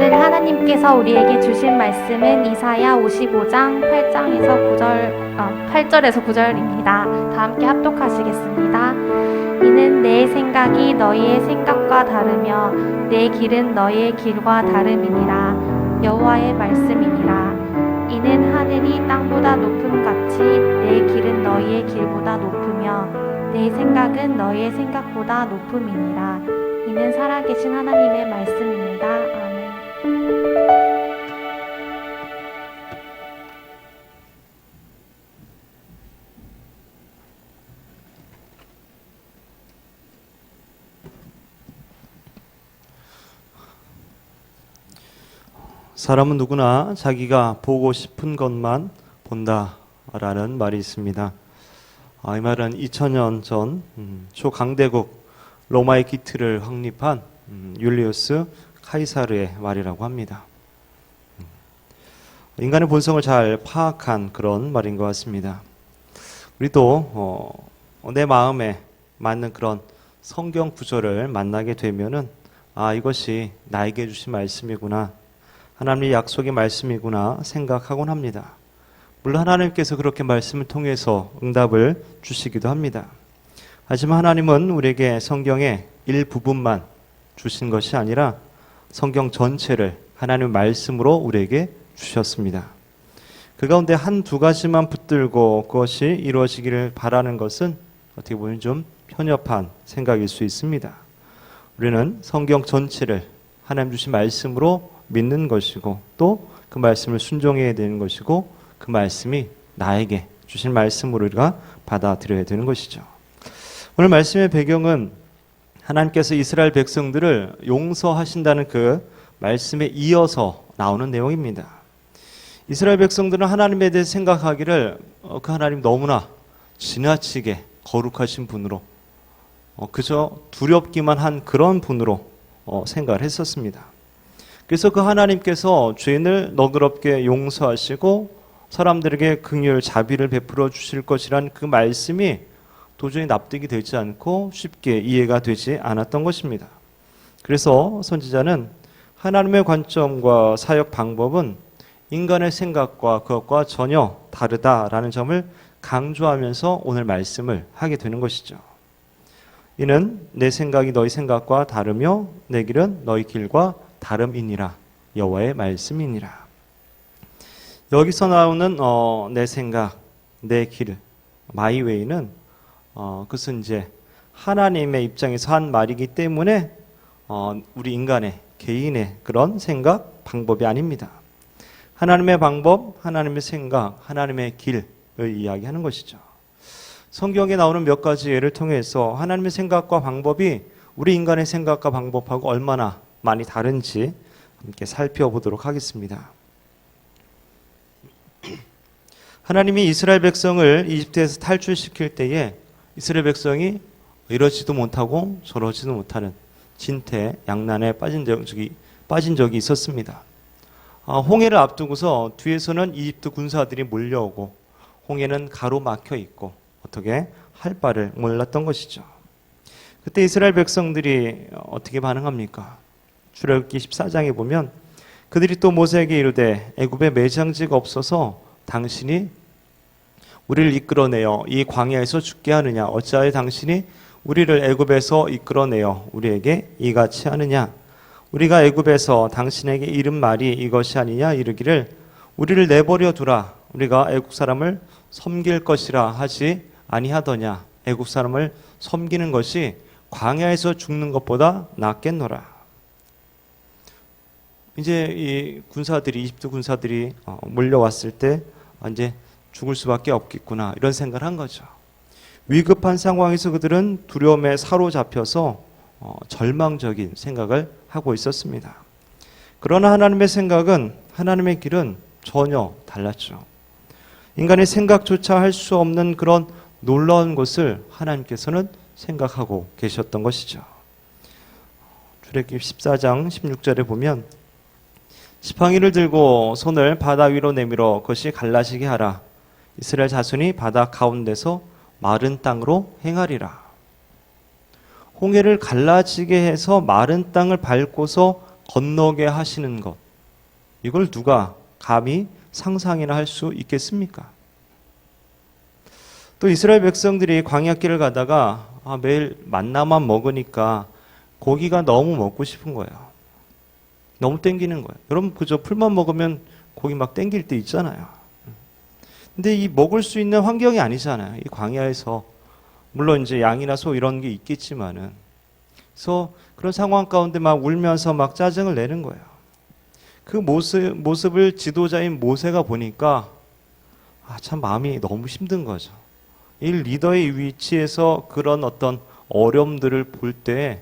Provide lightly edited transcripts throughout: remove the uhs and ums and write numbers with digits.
오늘 하나님께서 우리에게 주신 말씀은 이사야 55장 8절에서 9절입니다. 다 함께 합독하시겠습니다. 이는 내 생각이 너희의 생각과 다르며 내 길은 너희의 길과 다름이니라. 여호와의 말씀이니라. 이는 하늘이 땅보다 높음같이 내 길은 너희의 길보다 높으며 내 생각은 너희의 생각보다 높음이니라. 이는 살아계신 하나님의 말씀입니다. 아멘. 사람은 누구나 자기가 보고 싶은 것만 본다라는 말이 있습니다. 이 말은 2000년 전 초강대국 로마의 기틀을 확립한 율리우스 카이사르의 말이라고 합니다. 인간의 본성을 잘 파악한 그런 말인 것 같습니다. 우리도 내 마음에 맞는 그런 성경 구절을 만나게 되면은 이것이 나에게 주신 말씀이구나, 하나님의 약속의 말씀이구나 생각하곤 합니다. 물론 하나님께서 그렇게 말씀을 통해서 응답을 주시기도 합니다. 하지만 하나님은 우리에게 성경의 일부분만 주신 것이 아니라 성경 전체를 하나님의 말씀으로 우리에게 주셨습니다. 그 가운데 한두 가지만 붙들고 그것이 이루어지기를 바라는 것은 어떻게 보면 좀 편협한 생각일 수 있습니다. 우리는 성경 전체를 하나님 주신 말씀으로 믿는 것이고 또 그 말씀을 순종해야 되는 것이고 그 말씀이 나에게 주신 말씀으로 우리가 받아들여야 되는 것이죠. 오늘 말씀의 배경은 하나님께서 이스라엘 백성들을 용서하신다는 그 말씀에 이어서 나오는 내용입니다. 이스라엘 백성들은 하나님에 대해 생각하기를 그 하나님 너무나 지나치게 거룩하신 분으로 그저 두렵기만 한 그런 분으로 생각을 했었습니다. 그래서 그 하나님께서 죄인을 너그럽게 용서하시고 사람들에게 긍휼 자비를 베풀어 주실 것이란 그 말씀이 도저히 납득이 되지 않고 쉽게 이해가 되지 않았던 것입니다. 그래서 선지자는 하나님의 관점과 사역 방법은 인간의 생각과 그것과 전혀 다르다라는 점을 강조하면서 오늘 말씀을 하게 되는 것이죠. 이는 내 생각이 너희 생각과 다르며 내 길은 너희 길과 다름이니라. 여호와의 말씀이니라. 여기서 나오는 내 생각, 내 길, my way는 그것은 이제 하나님의 입장에서 한 말이기 때문에 우리 인간의 개인의 그런 생각, 방법이 아닙니다. 하나님의 방법, 하나님의 생각, 하나님의 길을 이야기하는 것이죠. 성경에 나오는 몇 가지 예를 통해서 하나님의 생각과 방법이 우리 인간의 생각과 방법하고 얼마나 많이 다른지 함께 살펴보도록 하겠습니다. 하나님이 이스라엘 백성을 이집트에서 탈출시킬 때에 이스라엘 백성이 이러지도 못하고 저러지도 못하는 진퇴양난에 빠진 적이 있었습니다. 홍해를 앞두고서 뒤에서는 이집트 군사들이 몰려오고 홍해는 가로막혀 있고 어떻게 할 바를 몰랐던 것이죠. 그때 이스라엘 백성들이 어떻게 반응합니까? 출애굽기 14장에 보면 그들이 또 모세에게 이르되 애굽에 매장지가 없어서 당신이 우리를 이끌어내어 이 광야에서 죽게 하느냐? 어찌하여 당신이 우리를 애굽에서 이끌어내어 우리에게 이같이 하느냐? 우리가 애굽에서 당신에게 이른 말이 이것이 아니냐? 이르기를 우리를 내버려 두라. 우리가 애굽 사람을 섬길 것이라 하지 아니하더냐? 애굽 사람을 섬기는 것이 광야에서 죽는 것보다 낫겠노라. 이제 이 군사들이 이집트 군사들이 몰려왔을 때 이제 죽을 수밖에 없겠구나 이런 생각을 한 거죠. 위급한 상황에서 그들은 두려움에 사로잡혀서 절망적인 생각을 하고 있었습니다. 그러나 하나님의 생각은, 하나님의 길은 전혀 달랐죠. 인간의 생각조차 할 수 없는 그런 놀라운 것을 하나님께서는 생각하고 계셨던 것이죠. 출애굽기 14장 16절에 보면 지팡이를 들고 손을 바다 위로 내밀어 그것이 갈라지게 하라. 이스라엘 자손이 바다 가운데서 마른 땅으로 행하리라. 홍해를 갈라지게 해서 마른 땅을 밟고서 건너게 하시는 것, 이걸 누가 감히 상상이나 할 수 있겠습니까? 또 이스라엘 백성들이 광야길을 가다가 매일 만나만 먹으니까 고기가 너무 먹고 싶은 거예요. 너무 땡기는 거예요. 여러분 그저 풀만 먹으면 고기 막 땡길 때 있잖아요. 근데 이 먹을 수 있는 환경이 아니잖아요. 이 광야에서 물론 이제 양이나 소 이런 게 있겠지만은, 그래서 그런 상황 가운데 막 울면서 막 짜증을 내는 거예요. 그 모습을 지도자인 모세가 보니까 참 마음이 너무 힘든 거죠. 이 리더의 위치에서 그런 어떤 어려움들을 볼 때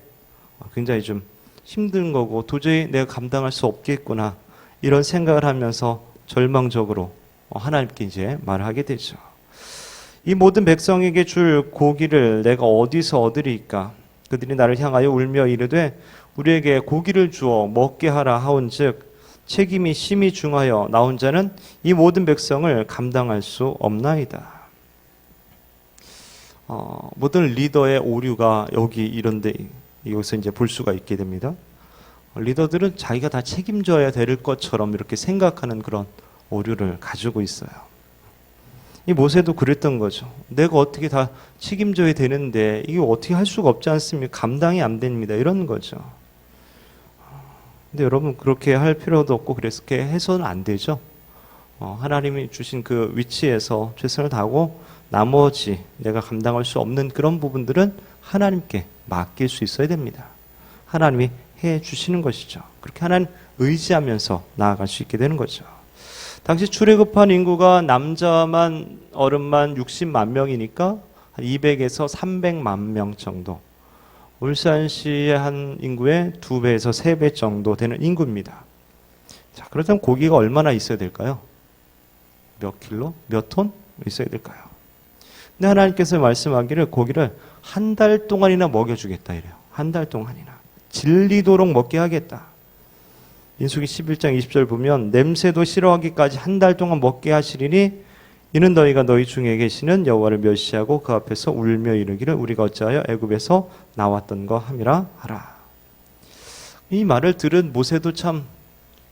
굉장히 좀 힘든 거고 도저히 내가 감당할 수 없겠구나 이런 생각을 하면서 절망적으로 하나님께 이제 말을 하게 되죠. 이 모든 백성에게 줄 고기를 내가 어디서 얻으리까? 그들이 나를 향하여 울며 이르되 우리에게 고기를 주어 먹게 하라 하온즉 책임이 심히 중하여 나 혼자는 이 모든 백성을 감당할 수 없나이다. 모든 리더의 오류가 여기 이런데 여기서 이제 볼 수가 있게 됩니다. 리더들은 자기가 다 책임져야 될 것처럼 이렇게 생각하는 그런 오류를 가지고 있어요. 이 모세도 그랬던 거죠. 내가 어떻게 다 책임져야 되는데 이게 어떻게 할 수가 없지 않습니까? 감당이 안 됩니다. 이런 거죠. 근데 여러분 그렇게 할 필요도 없고 그렇게 해서는 안 되죠. 하나님이 주신 그 위치에서 최선을 다하고 나머지 내가 감당할 수 없는 그런 부분들은 하나님께 맡길 수 있어야 됩니다. 하나님이 해 주시는 것이죠. 그렇게 하나님 의지하면서 나아갈 수 있게 되는 거죠. 당시 출애굽한 인구가 남자만 어른만 60만 명이니까 한 200에서 300만 명 정도. 울산시의 한 인구의 2배에서 3배 정도 되는 인구입니다. 자, 그렇다면 고기가 얼마나 있어야 될까요? 몇 킬로? 몇 톤 있어야 될까요? 근데 하나님께서 말씀하기를 고기를 한 달 동안이나 먹여주겠다 이래요. 한 달 동안이나. 질리도록 먹게 하겠다. 민수기 11장 20절 보면 냄새도 싫어하기까지 한 달 동안 먹게 하시리니 이는 너희가 너희 중에 계시는 여호와를 멸시하고 그 앞에서 울며 이르기를 우리가 어찌하여 애굽에서 나왔던 거 함이라 하라. 이 말을 들은 모세도 참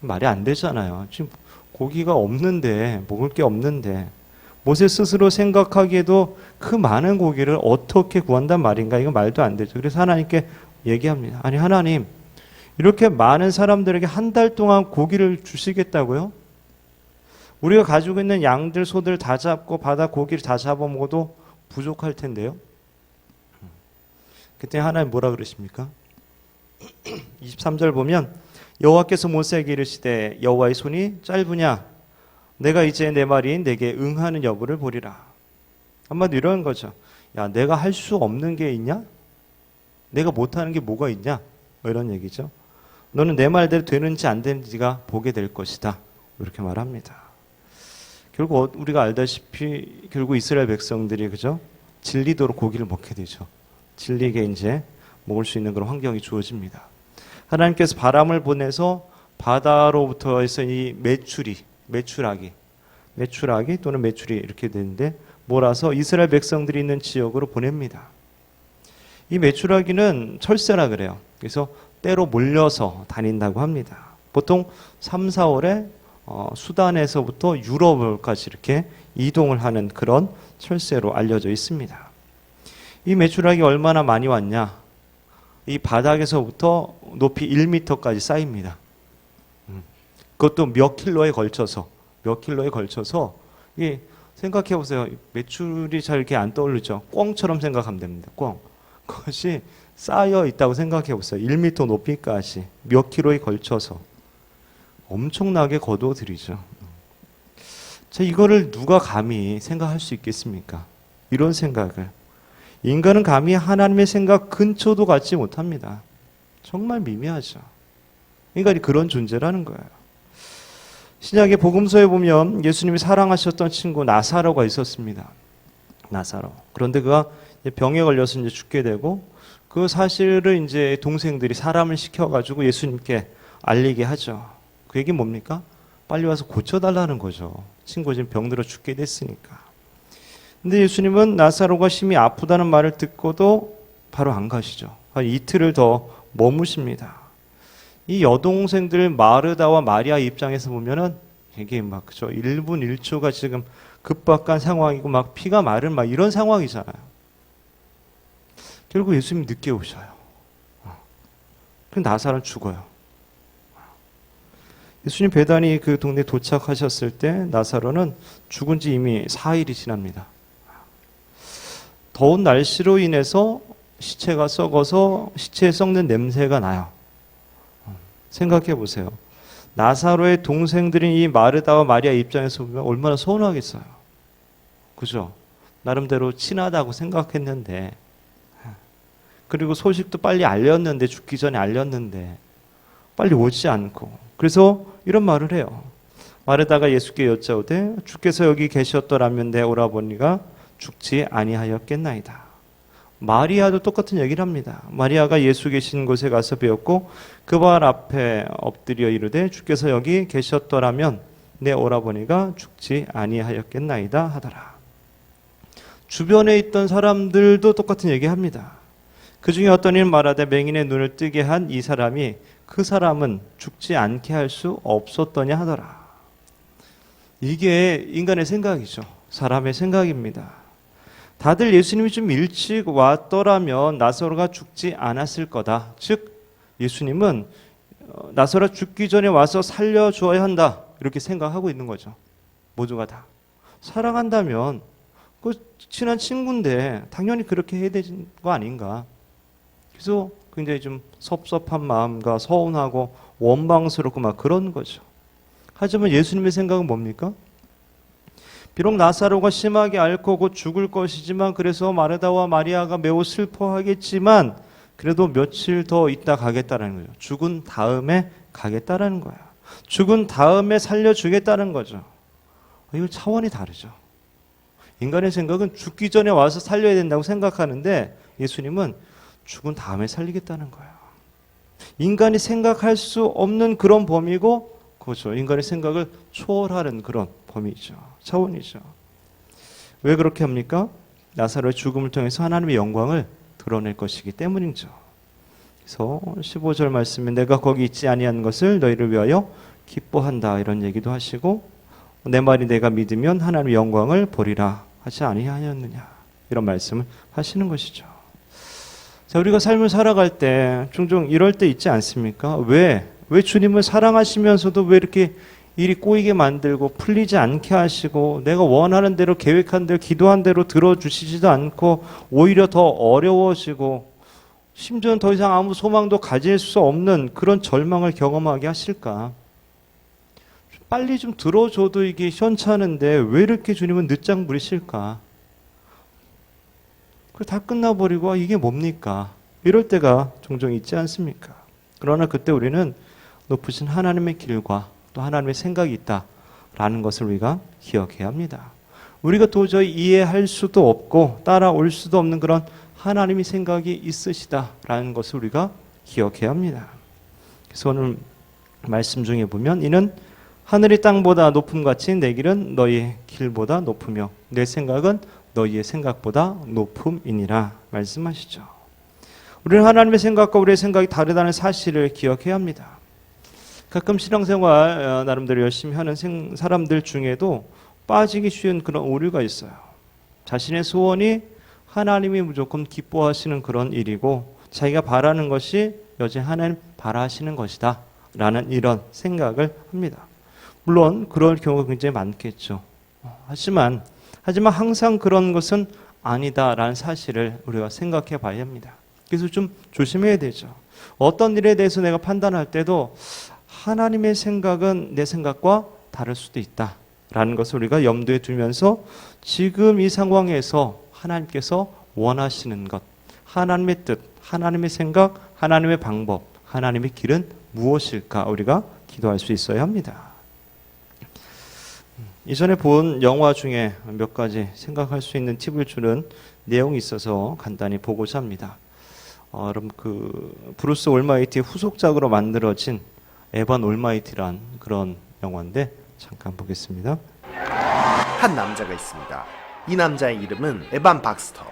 말이 안 되잖아요. 지금 고기가 없는데 먹을 게 없는데 모세 스스로 생각하기에도 그 많은 고기를 어떻게 구한단 말인가? 이거 말도 안 되죠. 그래서 하나님께 얘기합니다. 아니 하나님 이렇게 많은 사람들에게 한 달 동안 고기를 주시겠다고요? 우리가 가지고 있는 양들, 소들 다 잡고 바다 고기를 다 잡아먹어도 부족할 텐데요. 그때 하나님 뭐라 그러십니까? 23절 보면 여호와께서 모세에게 이르시되 여호와의 손이 짧으냐? 내가 이제 내 말이 내게 응하는 여부를 보리라. 한마디로 이런 거죠. 야, 내가 할 수 없는 게 있냐? 내가 못하는 게 뭐가 있냐? 뭐 이런 얘기죠. 너는 내 말대로 되는지 안 되는지가 보게 될 것이다. 이렇게 말합니다. 결국 우리가 알다시피 결국 이스라엘 백성들이 그죠? 질리도록 고기를 먹게 되죠. 질리게 이제 먹을 수 있는 그런 환경이 주어집니다. 하나님께서 바람을 보내서 바다로부터 해서 이 메추라기 또는 메추리 이렇게 되는데 몰아서 이스라엘 백성들이 있는 지역으로 보냅니다. 이 메추라기는 철새라 그래요. 그래서 때로 몰려서 다닌다고 합니다. 보통 3, 4월에 수단에서부터 유럽까지 이렇게 이동을 하는 그런 철새로 알려져 있습니다. 이 메추라기 얼마나 많이 왔냐? 이 바닥에서부터 높이 1m까지 쌓입니다. 그것도 몇 킬로에 걸쳐서 이게 생각해 보세요. 메추리 잘 이렇게 안 떠오르죠? 꿩처럼 생각하면 됩니다. 꿩. 그것이 쌓여 있다고 생각해 보세요. 1m 높이까지 몇 킬로에 걸쳐서 엄청나게 거두어들이죠. 자, 이거를 누가 감히 생각할 수 있겠습니까? 이런 생각을. 인간은 감히 하나님의 생각 근처도 갖지 못합니다. 정말 미미하죠. 인간이 그런 존재라는 거예요. 신약의 복음서에 보면 예수님이 사랑하셨던 친구 나사로가 있었습니다. 나사로. 그런데 그가 병에 걸려서 이제 죽게 되고 그 사실을 이제 동생들이 사람을 시켜가지고 예수님께 알리게 하죠. 그 얘기 뭡니까? 빨리 와서 고쳐달라는 거죠. 친구 지금 병들어 죽게 됐으니까. 근데 예수님은 나사로가 심히 아프다는 말을 듣고도 바로 안 가시죠. 한 이틀을 더 머무십니다. 이 여동생들 마르다와 마리아 입장에서 보면은 이게 막 그죠 1분 1초가 지금 급박한 상황이고 막 피가 마른 막 이런 상황이잖아요. 결국 예수님 늦게 오셔요. 그 나사로는 죽어요. 예수님 베다니 그 동네 도착하셨을 때 나사로는 죽은 지 이미 4일이 지납니다. 더운 날씨로 인해서 시체가 썩어서 시체에 썩는 냄새가 나요. 생각해 보세요. 나사로의 동생들인 이 마르다와 마리아 입장에서 보면 얼마나 서운하겠어요. 그죠? 나름대로 친하다고 생각했는데, 그리고 소식도 빨리 알렸는데, 죽기 전에 알렸는데 빨리 오지 않고, 그래서 이런 말을 해요. 마르다가 예수께 여짜오되 주께서 여기 계셨더라면 내 오라버니가 죽지 아니하였겠나이다. 마리아도 똑같은 얘기를 합니다. 마리아가 예수 계신 곳에 가서 배웠고 그 발 앞에 엎드려 이르되 주께서 여기 계셨더라면 내 오라버니가 죽지 아니하였겠나이다 하더라. 주변에 있던 사람들도 똑같은 얘기합니다. 그 중에 어떤 이는 말하되 맹인의 눈을 뜨게 한 이 사람이 그 사람은 죽지 않게 할 수 없었더냐 하더라. 이게 인간의 생각이죠. 사람의 생각입니다. 다들 예수님이 좀 일찍 왔더라면 나사로가 죽지 않았을 거다. 즉 예수님은 나사로가 죽기 전에 와서 살려주어야 한다. 이렇게 생각하고 있는 거죠. 모두가 다. 사랑한다면 그 친한 친구인데 당연히 그렇게 해야 되는 거 아닌가. 그래서 굉장히 좀 섭섭한 마음과 서운하고 원망스럽고 막 그런 거죠. 하지만 예수님의 생각은 뭡니까? 비록 나사로가 심하게 앓고 곧 죽을 것이지만 그래서 마르다와 마리아가 매우 슬퍼하겠지만 그래도 며칠 더 있다 가겠다는 거예요. 죽은 다음에 가겠다는 거예요. 죽은 다음에 살려주겠다는 거죠. 이거 차원이 다르죠. 인간의 생각은 죽기 전에 와서 살려야 된다고 생각하는데 예수님은 죽은 다음에 살리겠다는 거예요. 인간이 생각할 수 없는 그런 범위고 그렇죠. 인간의 생각을 초월하는 그런 범위죠. 차원이죠. 왜 그렇게 합니까? 나사로의 죽음을 통해서 하나님의 영광을 드러낼 것이기 때문이죠. 그래서 15절 말씀에 내가 거기 있지 아니한 것을 너희를 위하여 기뻐한다 이런 얘기도 하시고 내 말이 내가 믿으면 하나님의 영광을 보리라 하지 아니하였느냐 이런 말씀을 하시는 것이죠. 자, 우리가 삶을 살아갈 때 종종 이럴 때 있지 않습니까? 왜 주님을 사랑하시면서도 왜 이렇게 일이 꼬이게 만들고 풀리지 않게 하시고 내가 원하는 대로 계획한 대로 기도한 대로 들어주시지도 않고 오히려 더 어려워지고 심지어는 더 이상 아무 소망도 가질 수 없는 그런 절망을 경험하게 하실까? 빨리 좀 들어줘도 이게 시원찮은데 왜 이렇게 주님은 늦장 부리실까? 다 끝나버리고 이게 뭡니까? 이럴 때가 종종 있지 않습니까? 그러나 그때 우리는 높으신 하나님의 길과 또 하나님의 생각이 있다라는 것을 우리가 기억해야 합니다. 우리가 도저히 이해할 수도 없고 따라올 수도 없는 그런 하나님의 생각이 있으시다라는 것을 우리가 기억해야 합니다. 그래서 오늘 말씀 중에 보면 이는 하늘이 땅보다 높음같이 내 길은 너희 길보다 높으며 내 생각은 너희의 생각보다 높음이니라 말씀하시죠. 우리는 하나님의 생각과 우리의 생각이 다르다는 사실을 기억해야 합니다. 가끔 신앙생활 나름대로 열심히 하는 사람들 중에도 빠지기 쉬운 그런 오류가 있어요. 자신의 소원이 하나님이 무조건 기뻐하시는 그런 일이고 자기가 바라는 것이 여전히 하나님 바라시는 것이다 라는 이런 생각을 합니다. 물론 그럴 경우가 굉장히 많겠죠. 하지만 항상 그런 것은 아니다라는 사실을 우리가 생각해 봐야 합니다. 그래서 좀 조심해야 되죠. 어떤 일에 대해서 내가 판단할 때도 하나님의 생각은 내 생각과 다를 수도 있다라는 것을 우리가 염두에 두면서 지금 이 상황에서 하나님께서 원하시는 것, 하나님의 뜻, 하나님의 생각, 하나님의 방법, 하나님의 길은 무엇일까 우리가 기도할 수 있어야 합니다. 이전에 본 영화 중에 몇 가지 생각할 수 있는 팁을 주는 내용이 있어서 간단히 보고자 합니다. 여러분 그 브루스 올마이티의 후속작으로 만들어진 에반 올마이티란 그런 영화인데 잠깐 보겠습니다. 한 남자가 있습니다. 이 남자의 이름은 에반 박스터.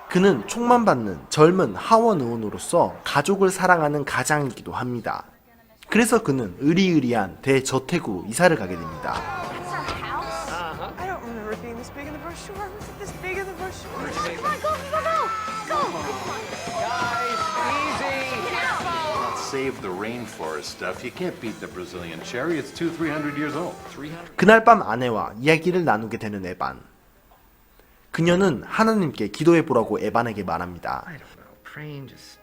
그는 총만 받는 젊은 하원 의원으로서 가족을 사랑하는 가장이기도 합니다. 그래서 그는 의리의리한 대저택으로 이사를 가게 됩니다. I don't remember it being this big in the brochure. Was it this big in the brochure? Save the rainforest stuff. You can't beat the Brazilian cherry. It's 200-300 years old. 300? 그날 밤 아내와 이야기를 나누게 되는 에반. 그녀는 하나님께 기도해 보라고 에반에게 말합니다. I don't know. Praying just.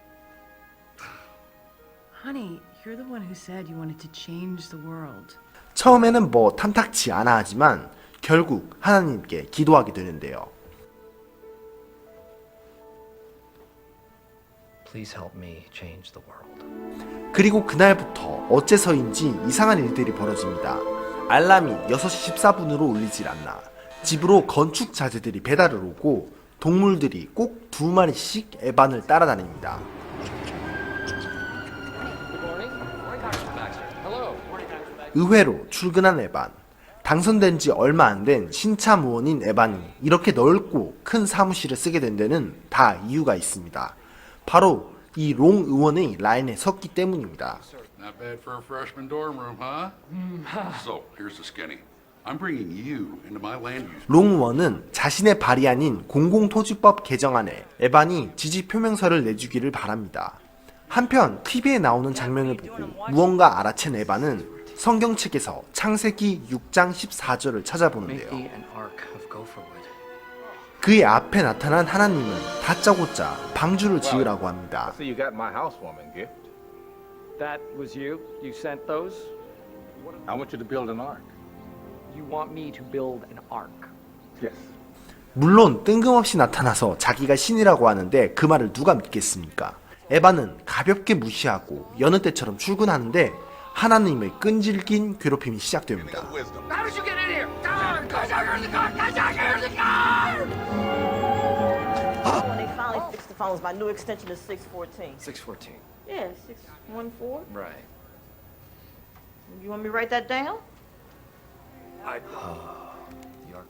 Honey, you're the one who said you wanted to change the world. 처음에는 뭐 탐탁치 않아 하지만 결국 하나님께 기도하게 되는데요. Please help me change the world. 그리고 그날부터 어째서인지 이상한 일들이 벌어집니다. 알람이 6시 14분으로 울리질 않나. 집으로 건축 자재들이 배달을 오고 동물들이 꼭 2마리씩 에반을 따라다닙니다. 의회로 출근한 에반. 당선된 지 얼마 안 된 신참 의원인 에반이 이렇게 넓고 큰 사무실을 쓰게 된 데는 다 이유가 있습니다. 바로 이 롱 의원의 라인에 섰기 때문입니다. Not bad for a freshman dorm room, huh? So, here's the skinny. I'm bringing you into my land use. 롱 의원은 자신의 발이 아닌 공공토지법 개정안에 에반이 지지 표명서를 내주기를 바랍니다. 한편 TV에 나오는 장면을 보고 무언가 알아챈 에반은 성경책에서 창세기 6장 14절을 Make 찾아보는데요. thee an ark of gopher wood. 그의 앞에 나타난 하나님은 다짜고짜 방주를 지으라고 합니다. So you got my housewarming gift. That was you? You sent those? I want you to build an ark. You want me to build an ark? Yes. 물론 뜬금없이 나타나서 자기가 신이라고 하는데 그 말을 누가 믿겠습니까? 에반은 가볍게 무시하고 여느 때처럼 출근하는데 하나님의 끈질긴 괴롭힘이 시작됩니다. When they finally fixed the phones, my new extension is 614. 614. Yeah, 614. Right. You want me to write that down? The ark was 300.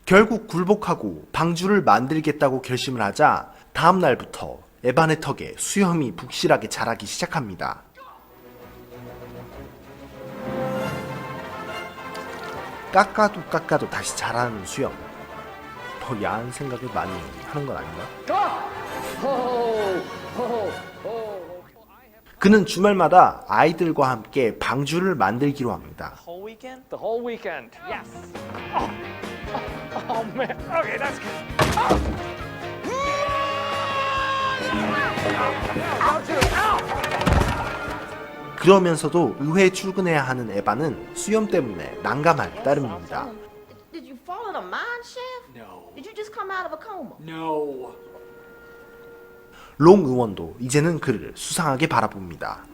결국 굴복하고 방주를 만들겠다고 결심을 하자 다음 날부터 에반의 턱에 수염이 북실하게 자라기 시작합니다. 깎아도 다시 자라는 수염. 더 야한 생각을 많이 하는 건 아닌가? 그는 주말마다 아이들과 함께 방주를 만들기로 합니다. Whole weekend? The whole weekend. Yes. Oh man. Okay, that's good. 그러면서도 의회에 출근해야 하는 에반은 수염 때문에 난감할 따름입니다. Did you fall in a mine shaft? No. Did you just come out of a coma? No. 롱 의원도 이제는 그를 수상하게 바라봅니다.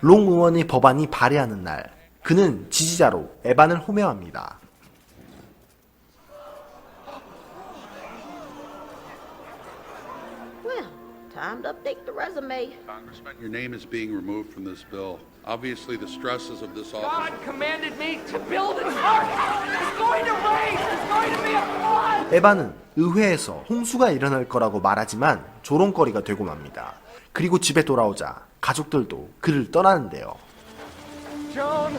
롱 의원의 법안이 발의하는 날, 그는 지지자로 에반을 호명합니다. Well, time to update the resume. Congressman, your name is being removed from this bill. Obviously, the stresses of this God office. commanded me to build an ark. It's going to rain. There's going to be a flood. 에반은 의회에서 홍수가 일어날 거라고 말하지만 조롱거리가 되고 맙니다. 그리고 집에 돌아오자 가족들도 그를 떠나는데요. Joan.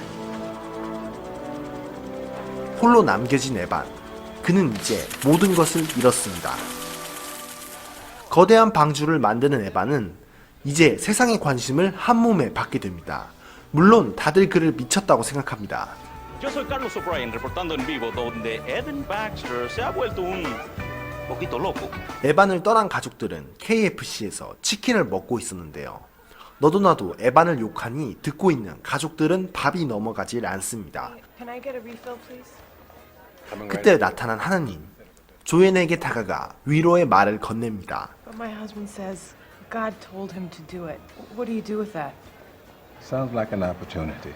홀로 남겨진 에반. 그는 이제 모든 것을 잃었습니다. 거대한 방주를 만드는 에반은 이제 세상의 관심을 한몸에 받게 됩니다. 물론 다들 그를 미쳤다고 생각합니다. Yo soy Carlos O'Brien reportando en vivo donde Evan Baxter se ha vuelto un poquito loco. 에반을 떠난 가족들은 KFC에서 치킨을 먹고 있었는데요. 너도 나도 에반을 욕하니 듣고 있는 가족들은 밥이 넘어가질 않습니다. Can I get a refill, please? 그때 나타난 하나님, 조앤에게 다가가 위로의 말을 건넵니다. But my husband says God told him to do it. What do you do with that? Sounds like an opportunity.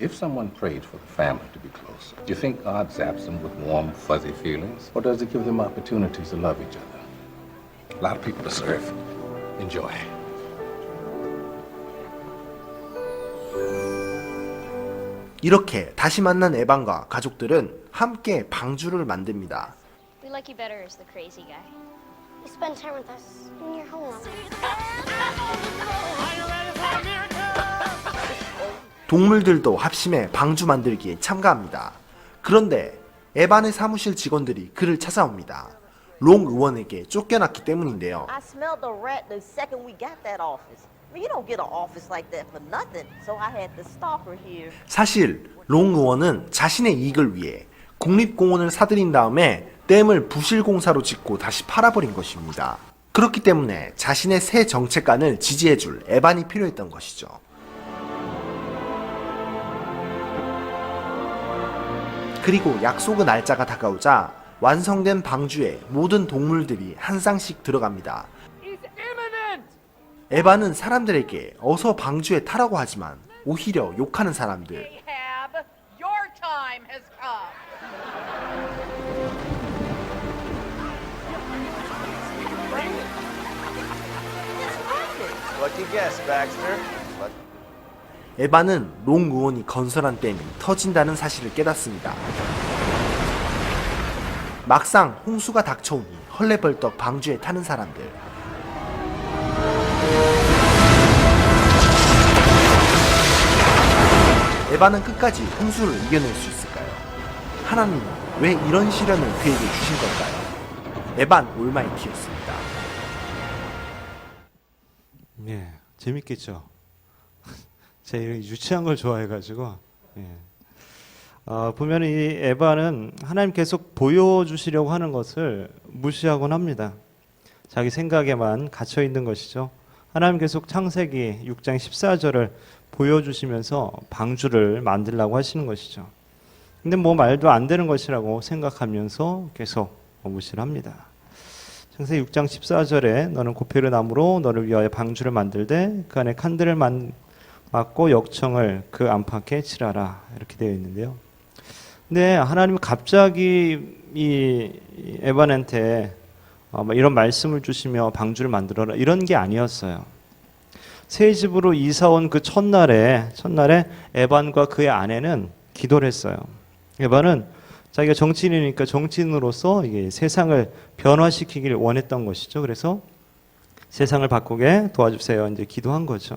If someone prayed for the family to be closer, do you think God zaps them with warm, fuzzy feelings? Or does he give them opportunities to love each other? A lot of people deserve it. Enjoy. 이렇게 다시 만난 에반과 가족들은 함께 방주를 만듭니다. We like you better as the crazy guy. You spend time with us in your home. 동물들도 합심해 방주 만들기에 참가합니다. 그런데 에반의 사무실 직원들이 그를 찾아옵니다. 롱 의원에게 쫓겨났기 때문인데요. I smelled a rat the second we got that office. You don't get an office like that for nothing. So I had to stop her here. 사실 롱 의원은 자신의 이익을 위해 국립공원을 사들인 다음에 댐을 부실공사로 짓고 다시 팔아버린 것입니다. 그렇기 때문에 자신의 새 정책관을 지지해줄 에반이 필요했던 것이죠. 그리고 약속의 날짜가 다가오자 완성된 방주에 모든 동물들이 한 쌍씩 들어갑니다. He's imminent! 에반은 사람들에게 어서 방주에 타라고 하지만 오히려 욕하는 사람들, Ahab, your time has come. Lucky guess, Baxter. 에반은 롱 의원이 건설한 댐이 터진다는 사실을 깨닫습니다. 막상 홍수가 닥쳐오니 헐레벌떡 방주에 타는 사람들. 에반은 끝까지 홍수를 이겨낼 수 있을까요? 하나님은 왜 이런 시련을 그에게 주신 걸까요? 에반 올마이티였습니다. 예, 재밌겠죠. 제가 이런 유치한 걸 좋아해가지고. 예. 보면 이 에반은 하나님 계속 보여주시려고 하는 것을 무시하곤 합니다. 자기 생각에만 갇혀 있는 것이죠. 하나님 계속 창세기 6장 14절을 보여주시면서 방주를 만들라고 하시는 것이죠. 근데 뭐 말도 안 되는 것이라고 생각하면서 계속 무시를 합니다. 창세기 6장 14절에 너는 고페르 나무로 너를 위하여 방주를 만들되 그 안에 칸들을 막고 역청을 그 안팎에 칠하라, 이렇게 되어 있는데요. 근데 하나님은 갑자기 이 에반한테 이런 말씀을 주시며 방주를 만들어라, 이런 게 아니었어요. 새 집으로 이사 온 그 첫날에 에반과 그의 아내는 기도를 했어요. 에반은 자기가 정치인이니까 정치인으로서 이게 세상을 변화시키기를 원했던 것이죠. 그래서 세상을 바꾸게 도와주세요, 이제 기도한 거죠.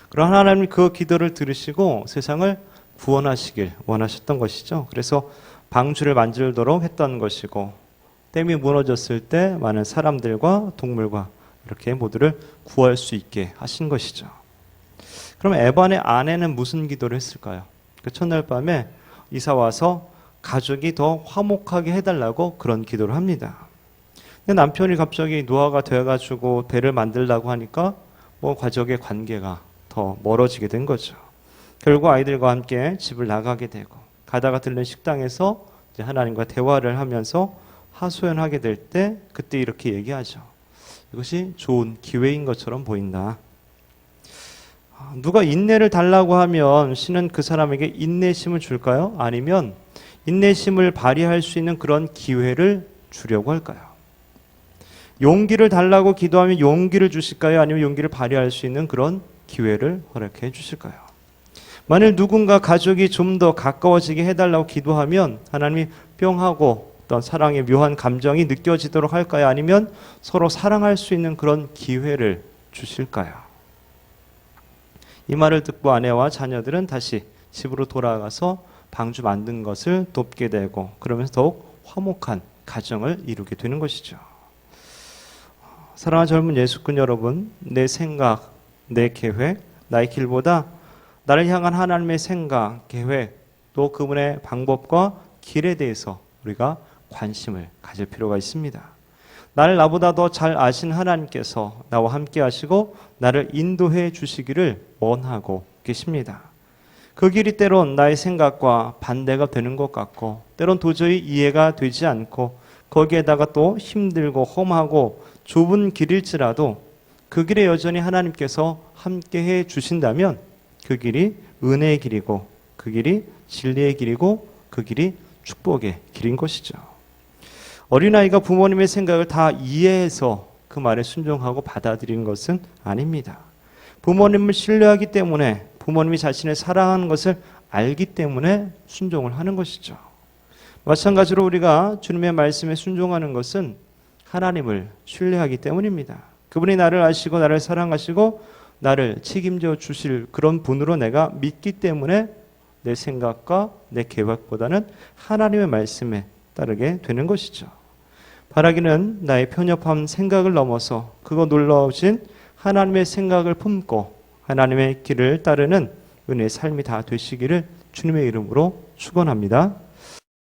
그럼 하나님이 그 기도를 들으시고 세상을 구원하시길 원하셨던 것이죠. 그래서 방주를 만들도록 했던 것이고, 댐이 무너졌을 때 많은 사람들과 동물과 이렇게 모두를 구할 수 있게 하신 것이죠. 그럼 에반의 아내는 무슨 기도를 했을까요? 그 첫날 밤에 이사 와서 가족이 더 화목하게 해달라고 그런 기도를 합니다. 근데 남편이 갑자기 노화가 돼가지고 배를 만들려고 하니까 뭐 가족의 관계가 더 멀어지게 된 거죠. 결국 아이들과 함께 집을 나가게 되고, 가다가 들른 식당에서 이제 하나님과 대화를 하면서 하소연하게 될 때 그때 이렇게 얘기하죠. 이것이 좋은 기회인 것처럼 보인다. 누가 인내를 달라고 하면 신은 그 사람에게 인내심을 줄까요? 아니면 인내심을 발휘할 수 있는 그런 기회를 주려고 할까요? 용기를 달라고 기도하면 용기를 주실까요? 아니면 용기를 발휘할 수 있는 그런 기회를 허락해 주실까요? 만일 누군가 가족이 좀 더 가까워지게 해달라고 기도하면 하나님이 뿅 하고 어떤 사랑의 묘한 감정이 느껴지도록 할까요? 아니면 서로 사랑할 수 있는 그런 기회를 주실까요? 이 말을 듣고 아내와 자녀들은 다시 집으로 돌아가서 방주 만든 것을 돕게 되고, 그러면서 더욱 화목한 가정을 이루게 되는 것이죠. 사랑하는 젊은 예수꾼 여러분, 내 생각, 내 계획, 나의 길보다 나를 향한 하나님의 생각, 계획, 또 그분의 방법과 길에 대해서 우리가 관심을 가질 필요가 있습니다. 나를 나보다 더 잘 아신 하나님께서 나와 함께 하시고 나를 인도해 주시기를 원하고 계십니다. 그 길이 때론 나의 생각과 반대가 되는 것 같고, 때론 도저히 이해가 되지 않고, 거기에다가 또 힘들고 험하고 좁은 길일지라도 그 길에 여전히 하나님께서 함께해 주신다면 그 길이 은혜의 길이고, 그 길이 진리의 길이고, 그 길이 축복의 길인 것이죠. 어린아이가 부모님의 생각을 다 이해해서 그 말에 순종하고 받아들이는 것은 아닙니다. 부모님을 신뢰하기 때문에, 부모님이 자신을 사랑하는 것을 알기 때문에 순종을 하는 것이죠. 마찬가지로 우리가 주님의 말씀에 순종하는 것은 하나님을 신뢰하기 때문입니다. 그분이 나를 아시고 나를 사랑하시고 나를 책임져 주실 그런 분으로 내가 믿기 때문에 내 생각과 내 계획보다는 하나님의 말씀에 따르게 되는 것이죠. 바라기는 나의 편협한 생각을 넘어서 그거 놀라우신 하나님의 생각을 품고 하나님의 길을 따르는 은혜의 삶이 다 되시기를 주님의 이름으로 축원합니다.